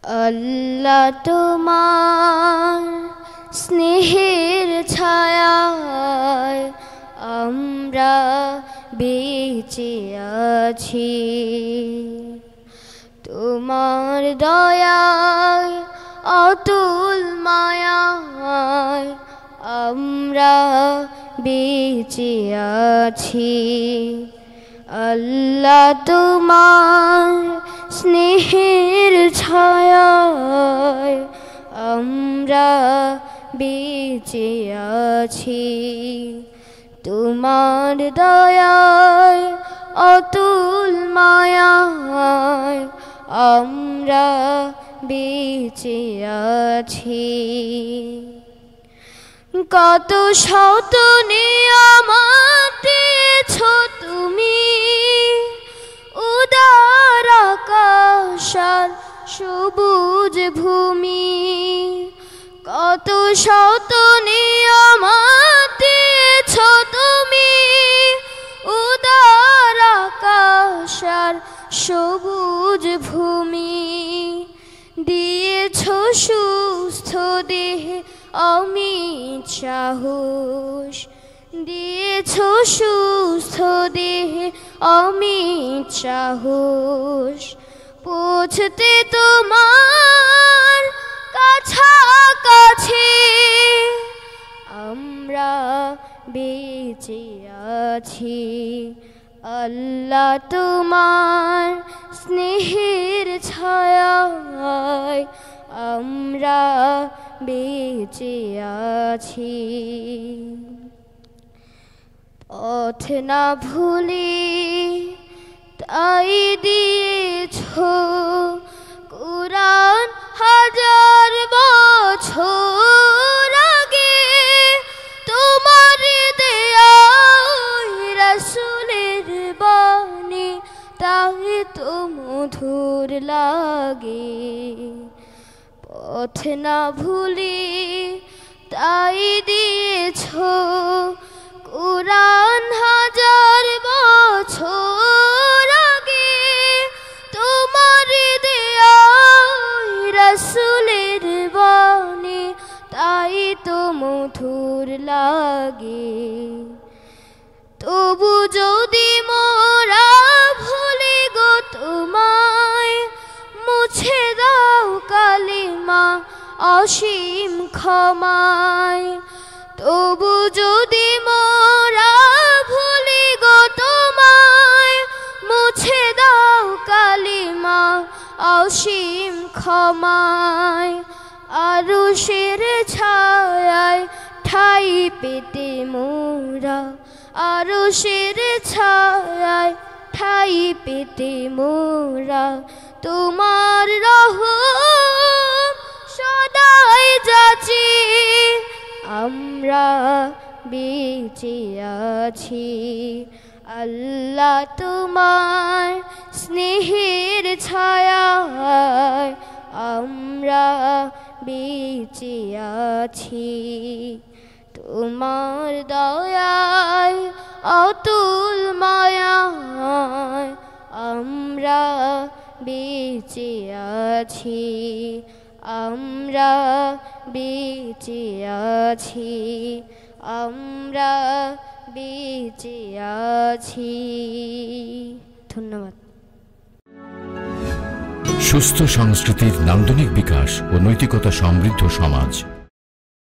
আল্লাহ তোমার স্নেহের ছায়ায় আমরা বেঁচে আছি, তোমার দয়ায় অতুল মায়ায় আমরা বেঁচে আছি। আল্লাহ তোমার স্নেহের ছায়ায় আমরা বেঁচে আছি, তোমার দয়ায় অতুল মায়ায় আমরা বেঁচে আছি। কত শত নিয়ামত দিয়েছ তুমি, উদার আকাশ আর সবুজ ভূমি। কত শত নিয়ামত দিয়েছ তুমি, উদার আকাশ আর সবুজ ভূমি। দিয়েছ সুস্থ দেহে অমিত সাহস, দিয়েছ সুস্থ দেহে অমিত সাহস। পৌঁছতে তোমার কাছাকাছি আমরা বেঁচে আছি। আল্লাহ তোমার স্নেহের ছায়ায় আমরা বেঁচে আছি। পথ না ভুলি তাই দিয়েছ কুরআন হাজার বছর আগে, তোমার দেয়া রাসূলের বাণী তাই তো মধুর লাগে। পথ না ভুলি তাই দিয়েছ কুরআন হাজার বছর আগে, তোমার দেয়া রাসূলের বাণী তাই তো মধুর লাগে। তবু যদি মোরা ভুলি গো তোমায়, মুছে দাও কালিমা অসীম ক্ষমায়। তবু যদি মোরা ভুলি গো তোমায়, মুছে দাও কালিমা অসীম ক্ষমায়। আরশের ছায়ায় ঠাই পেতে মোরা, আরশের ছায়ায় ঠাই পেতে মোরা, তোমার রহম সদাই যাচি আমরা বেঁচে আছি। আল্লাহ তোমার স্নেহের ছায়ায় আমরা বেঁচে আছি, তোমার দয়ায় অতুল মায়ায় আমরা বেঁচে আছি, আমরা বেঁচে আছি, আমরা বেঁচে আছি। ধন্যবাদ। সুস্থ সংস্কৃতির নান্দনিক বিকাশ ও নৈতিকতা সমৃদ্ধ সমাজ।